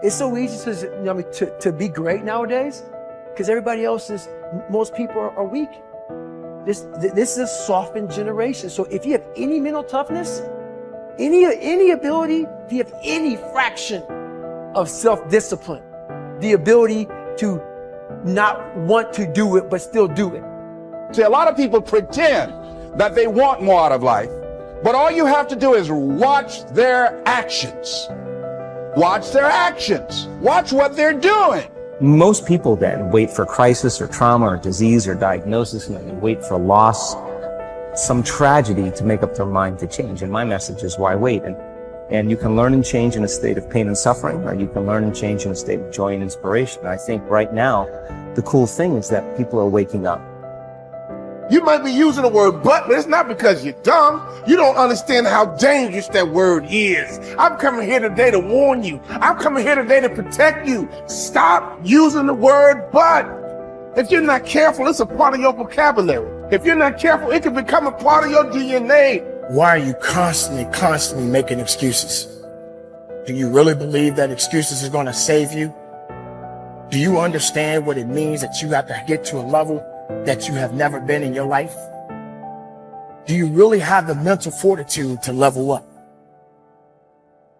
It's so easy to be great nowadays because most people are weak. This is a softened generation. So if you have any mental toughness, any ability, if you have any fraction of self-discipline, the ability to not want to do it, but still do it. See, a lot of people pretend that they want more out of life, but all you have to do is watch their actions. Watch their actions. Watch what they're doing. Most people then wait for crisis or trauma or disease or diagnosis, and then they wait for loss, some tragedy to make up their mind to change. And my message is, why wait? And you can learn and change in a state of pain and suffering, or you can learn and change in a state of joy and inspiration. And I think right now, the cool thing is that people are waking up. You might be using the word but it's not because you're dumb. You don't understand how dangerous that word is. I'm coming here today to warn you. I'm coming here today to protect you. Stop using the word but. If you're not careful, it's a part of your vocabulary. If you're not careful, it can become a part of your DNA. Why are you constantly making excuses? Do you really believe that excuses are going to save you? Do you understand what it means that you have to get to a level that you have never been in your life? Do you really have the mental fortitude to level up?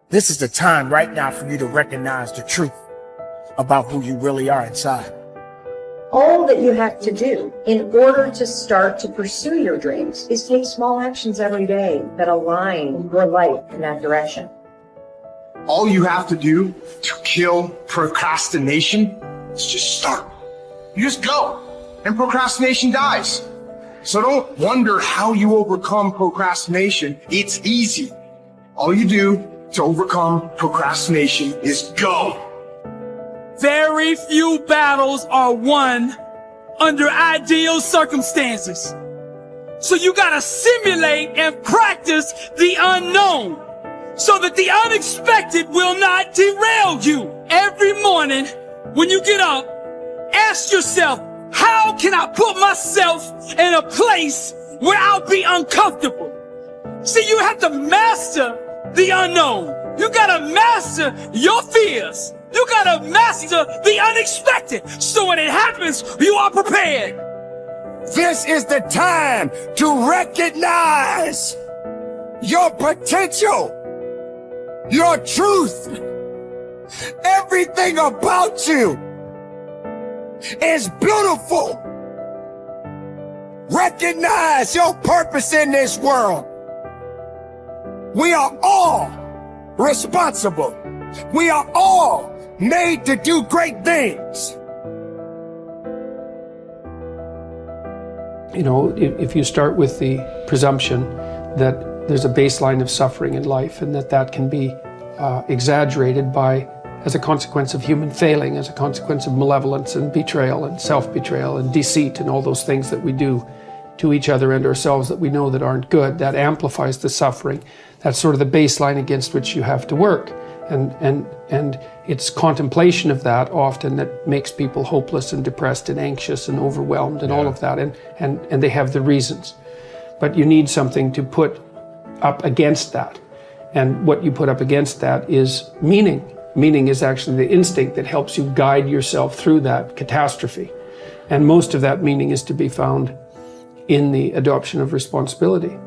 This is the time right now for you to recognize the truth about who you really are inside. All that you have to do in order to start to pursue your dreams is take small actions every day that align your life in that direction. All you have to do to kill procrastination is just start. You just go, and procrastination dies. So don't wonder how you overcome procrastination. It's easy. All you do to overcome procrastination is go. Very few battles are won under ideal circumstances. So you gotta simulate and practice the unknown so that the unexpected will not derail you. Every morning when you get up, ask yourself, how can I put myself in a place where I'll be uncomfortable? See, you have to master the unknown. You gotta master your fears. You gotta master the unexpected. So when it happens, you are prepared. This is the time to recognize your potential, your truth. Everything about you is beautiful. Recognize your purpose in this world. We are all responsible. We are all made to do great things. You know, if you start with the presumption that there's a baseline of suffering in life and that can be exaggerated as a consequence of human failing, as a consequence of malevolence and betrayal and self-betrayal and deceit and all those things that we do to each other and ourselves that we know that aren't good, that amplifies the suffering. That's sort of the baseline against which you have to work. And it's contemplation of that often that makes people hopeless and depressed and anxious and overwhelmed and all of that, and they have the reasons. But you need something to put up against that. And what you put up against that is meaning. Meaning is actually the instinct that helps you guide yourself through that catastrophe. And most of that meaning is to be found in the adoption of responsibility.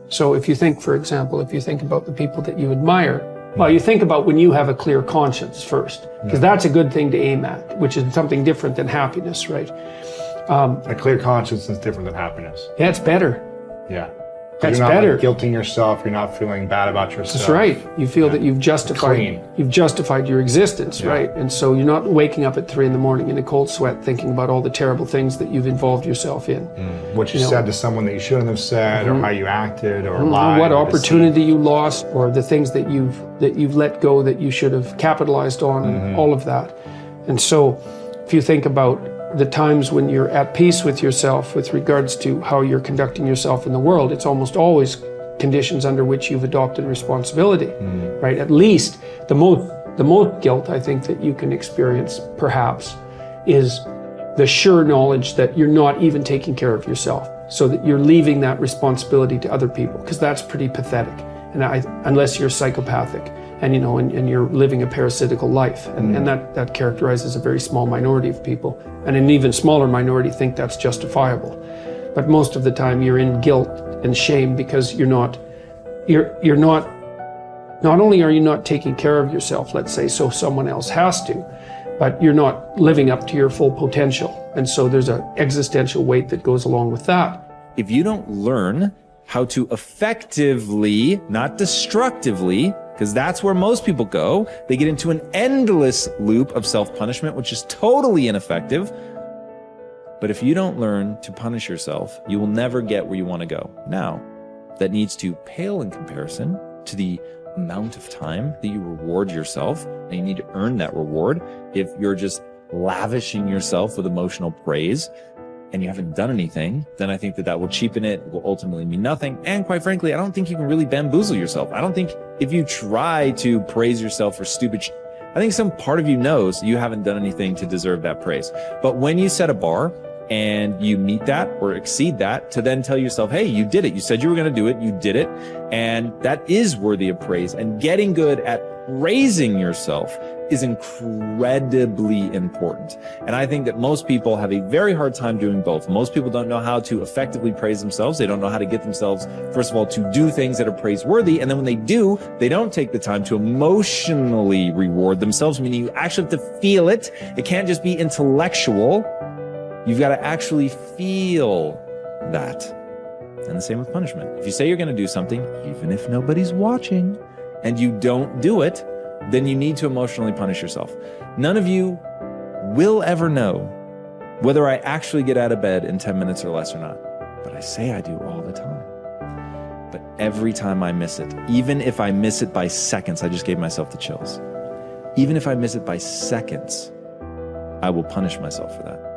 So if you think, for example, if you think about the people that you admire, well, you think about when you have a clear conscience first, because that's a good thing to aim at, which is something different than happiness, right? A clear conscience is different than happiness. Yeah, it's better. Yeah. That's you're not better. Like guilting yourself. You're not feeling bad about yourself. That's right. You feel that you've justified your existence, right? And so you're not waking up at 3 a.m. in a cold sweat thinking about all the terrible things that you've involved yourself in. What you said to someone that you shouldn't have said, or how you acted, or lied. What opportunity you lost, or the things that you've let go that you should have capitalized on, and all of that. And so if you think about the times when you're at peace with yourself with regards to how you're conducting yourself in the world, it's almost always conditions under which you've adopted responsibility, right? At least the most guilt I think that you can experience perhaps is the sure knowledge that you're not even taking care of yourself, so that you're leaving that responsibility to other people, because that's pretty pathetic, and unless you're psychopathic. and and you're living a parasitical life, and that characterizes a very small minority of people, and an even smaller minority think that's justifiable. But most of the time you're in guilt and shame because not only are you not taking care of yourself, let's say, so someone else has to, but you're not living up to your full potential. And so there's an existential weight that goes along with that. If you don't learn how to effectively, not destructively, because that's where most people go, they get into an endless loop of self-punishment, which is totally ineffective. But if you don't learn to punish yourself, you will never get where you want to go. Now, that needs to pale in comparison to the amount of time that you reward yourself, and you need to earn that reward. If you're just lavishing yourself with emotional praise and you haven't done anything, then I think that will cheapen it, will ultimately mean nothing. And quite frankly, I don't think you can really bamboozle yourself. I don't think if you try to praise yourself for stupid I think some part of you knows you haven't done anything to deserve that praise. But when you set a bar and you meet that or exceed that, to then tell yourself, hey, you did it. You said you were going to do it. You did it. And that is worthy of praise. And getting good at praising yourself is incredibly important. And I think that most people have a very hard time doing both. Most people don't know how to effectively praise themselves. They don't know how to get themselves, first of all, to do things that are praiseworthy. And then when they do, they don't take the time to emotionally reward themselves, meaning you actually have to feel it. It can't just be intellectual. You've got to actually feel that. And the same with punishment. If you say you're going to do something, even if nobody's watching, and you don't do it, then you need to emotionally punish yourself. None of you will ever know whether I actually get out of bed in 10 minutes or less or not. But I say I do all the time. But every time I miss it, even if I miss it by seconds, I just gave myself the chills. Even if I miss it by seconds, I will punish myself for that.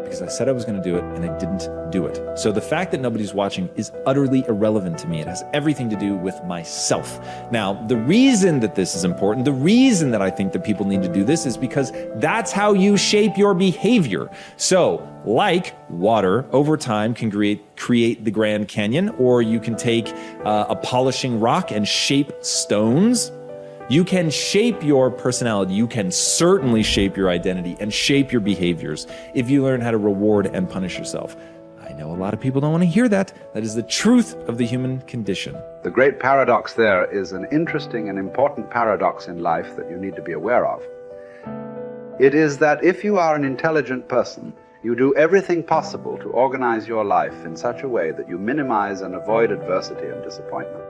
Because I said I was going to do it and I didn't do it. So the fact that nobody's watching is utterly irrelevant to me. It has everything to do with myself. Now, the reason that this is important, the reason that I think that people need to do this is because that's how you shape your behavior. So, like water, over time can create the Grand Canyon, or you can take a polishing rock and shape stones. You can shape your personality. You can certainly shape your identity and shape your behaviors if you learn how to reward and punish yourself. I know a lot of people don't want to hear that. That is the truth of the human condition. The great paradox there is an interesting and important paradox in life that you need to be aware of. It is that if you are an intelligent person, you do everything possible to organize your life in such a way that you minimize and avoid adversity and disappointment.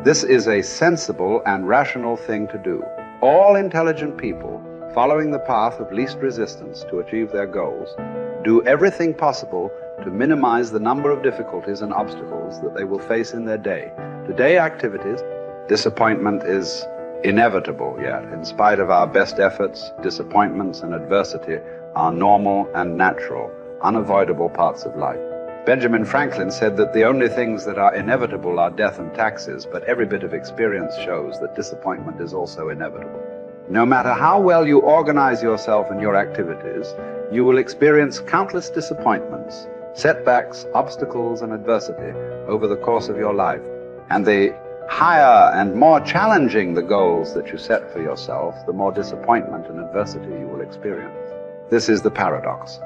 This is a sensible and rational thing to do. All intelligent people, following the path of least resistance to achieve their goals, do everything possible to minimize the number of difficulties and obstacles that they will face in their day. Today activities, disappointment is inevitable yet. In spite of our best efforts, disappointments and adversity are normal and natural, unavoidable parts of life. Benjamin Franklin said that the only things that are inevitable are death and taxes, but every bit of experience shows that disappointment is also inevitable. No matter how well you organize yourself and your activities, you will experience countless disappointments, setbacks, obstacles, and adversity over the course of your life. And the higher and more challenging the goals that you set for yourself, the more disappointment and adversity you will experience. This is the paradox.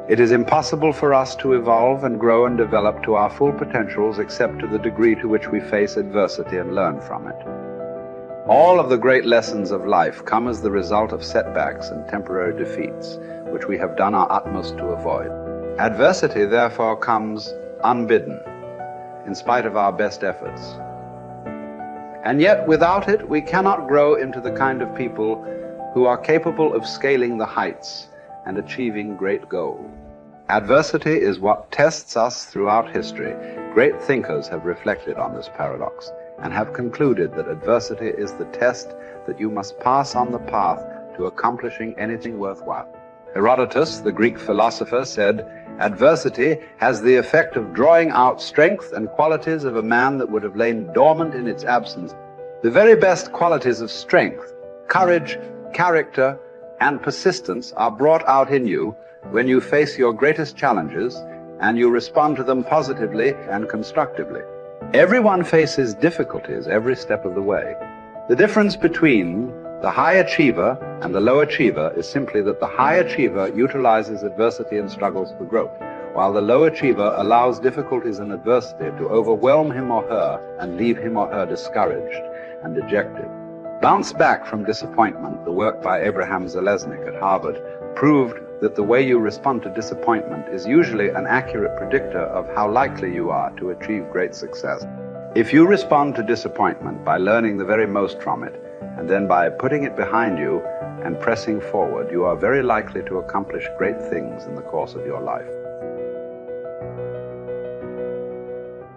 It is impossible for us to evolve and grow and develop to our full potentials except to the degree to which we face adversity and learn from it. All of the great lessons of life come as the result of setbacks and temporary defeats, which we have done our utmost to avoid. Adversity, therefore, comes unbidden, in spite of our best efforts. And yet, without it, we cannot grow into the kind of people who are capable of scaling the heights and achieving great goals. Adversity is what tests us throughout history. Great thinkers have reflected on this paradox and have concluded that adversity is the test that you must pass on the path to accomplishing anything worthwhile. Herodotus, the Greek philosopher, said, "Adversity has the effect of drawing out strength and qualities of a man that would have lain dormant in its absence." The very best qualities of strength, courage, character, and persistence are brought out in you when you face your greatest challenges and you respond to them positively and constructively. Everyone faces difficulties every step of the way. The difference between the high achiever and the low achiever is simply that the high achiever utilizes adversity and struggles for growth, while the low achiever allows difficulties and adversity to overwhelm him or her and leave him or her discouraged and dejected. Bounce Back from Disappointment, the work by Abraham Zeleznik at Harvard, proved that the way you respond to disappointment is usually an accurate predictor of how likely you are to achieve great success. If you respond to disappointment by learning the very most from it, and then by putting it behind you and pressing forward, you are very likely to accomplish great things in the course of your life.